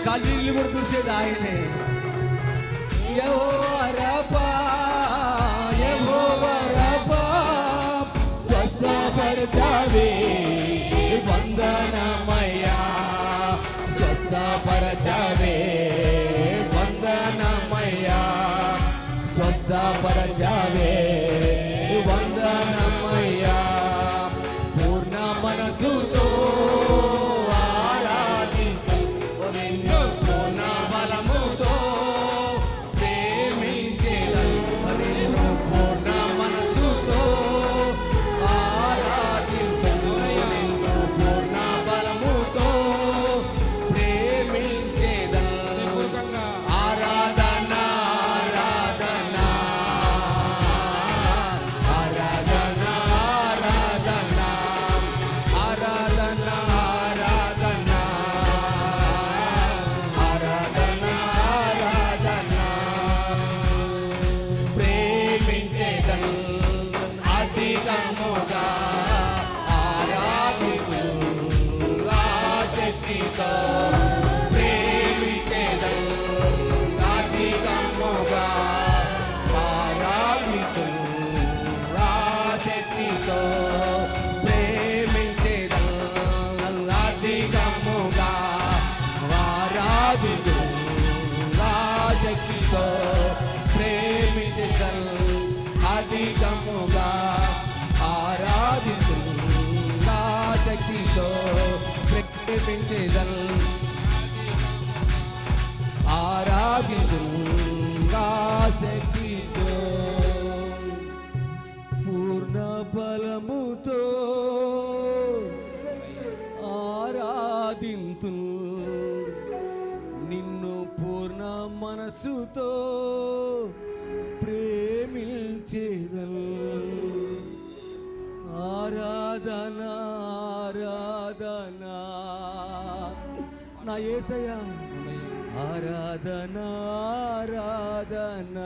కన్నీళ్ళు కూడా తుడిచేది ఆయనే. యెహోవా రఫా, యెహోవా రఫా, స్వస్థపరచావే వందనమయ్యా, స్వస్థపరచావే వందనమయ్యా, స్వస్థపరచావే వందనమయ్యా. పూర్ణ మనసుతో ఆరాధించు నిన్ను, పూర్ణ బలముతో ప్రేమించెదను నిన్ను, పూర్ణ మనసుతో ఆరాధించు నిన్ను, పూర్ణ బలముతో ప్రేమించెదను. ఆరాధన ఆరాధన ఆరాధన ఆరాధన ఆరాధన ఆరాధన ఆరాధన ప్రేమించెదను అధికముగా ఆరాధింతును ఆసక్తితో, ప్రేమించెదను అధికముగా ఆరాధింతును ఆసక్తితో, ప్రేమించెదను అధికముగా ఆరాధింతును ఆసక్తితో, ప్రేమించెదను అధికముగా ఆరాధింతును ఆసక్తితో, ప్రేమించెదను ఆరాధింతును ఆసక్తితో. పూర్ణ బలముతో ఆరాధింతును నిన్ను, పూర్ణ మనసుతో ప్రేమించెదను. ఆరాధన ఆరాధన నా యేసయ్యా, ఆరాధన ఆరాధన